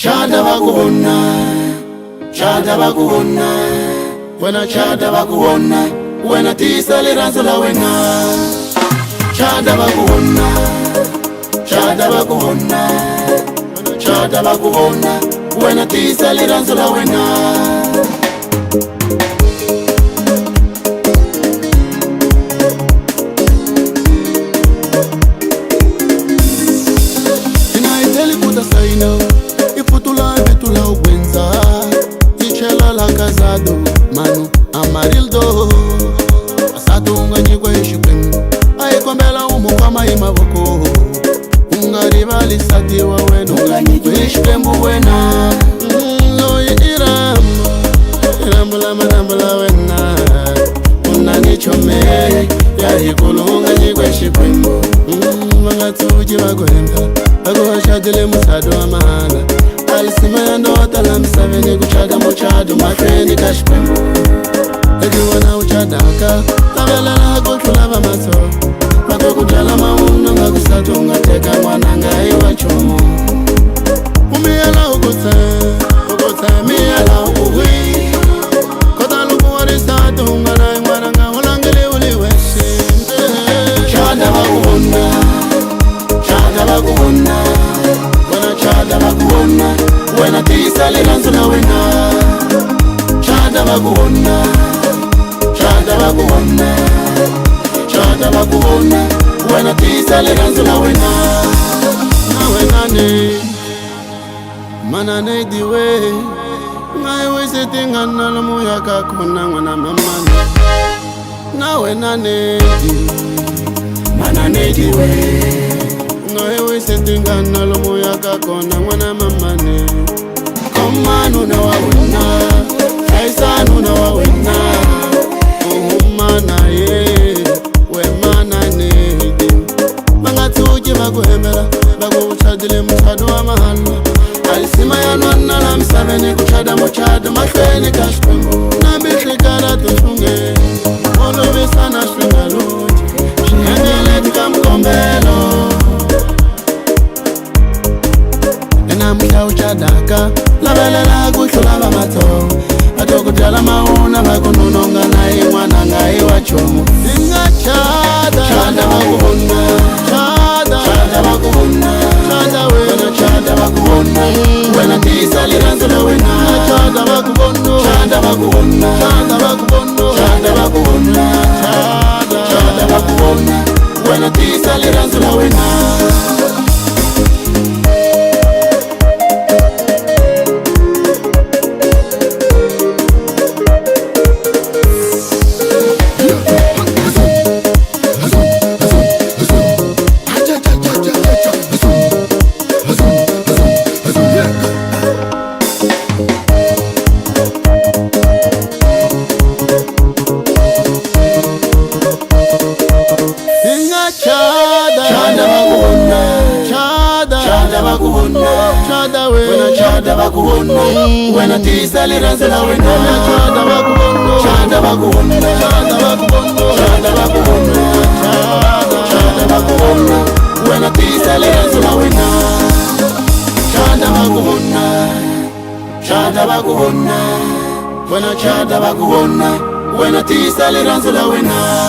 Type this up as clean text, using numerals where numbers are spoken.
Chada bakubona, chada bakubona, wena chada bakubona, wena tisa liranzo la wena. Chada bakubona, chada bakubona, chada bakubona, wena tisa liranzo la wena. Casado, mano, amarildo Asato unganyikwe shikwenu Aikombela umukama imavoko Ungarivali sati wa wenu Unganyikwe shikwembu wena Loi Irambula manambula wena Unanichome Yahikulu unganyikwe shikwenu Wangatuji wagoenda Aguhashadile musado wa mahala Alisima ya ndota la msaveni kuchaga mochadu matweni kashpembu Ejuwana uchadaka Tabela na kutulava maso Mako kujala mauna nga kusatu ungateka mwananga iwa chomo Umiyala ukote miyala uwi Kota luku warisatu ungana mwananga ulangili uliweshi Chada wakubona Chada wakubona Wana chada bakubona, wena tisa liranzo la wena. Chada bakubona, chada bakubona, chada bakubona, wena tisa liranzo la wena. Na wena ne, mana ne diwe, ngai wese tinga nalo muya kakuna wana mamane. Na wena ne di, mana ne diwe. Ewe setinga nalo moya kakona mwana mamane Komanu na wawena Kaisanu na wawena Uhumana ye Wemana nehidi Mangatuji makuhemela Bago uchadile mchado wa mahalo Alisima ya nwana la msaveni Kuchada mochado mashweni kashpembu Nabishikara tushunge Olobe sana shungaluji Shingele tika mkombelo Mkia uchadaka Labelela kushulava mato Atokutala mauna Makununonga na imwana nga iwa chomo Inga chada Chada wakubona Chada Chada wakubona Chada wena Chada wakubona Wena tisa liranzo la wena Chada wakubona Chada wakubona Chada wakubona Chada wakubona Chada Chada wakubona Wena tisa liranzo la wena Chada bakubona, wena tisa liranzo la wena. Chada bakubona, chada bakubona, chada bakubona, chada bakubona, chada bakubona, wena tisa liranzo la wena. Chada bakubona, chada bakubona, wena chada bakubona, wena tisa liranzo la wena.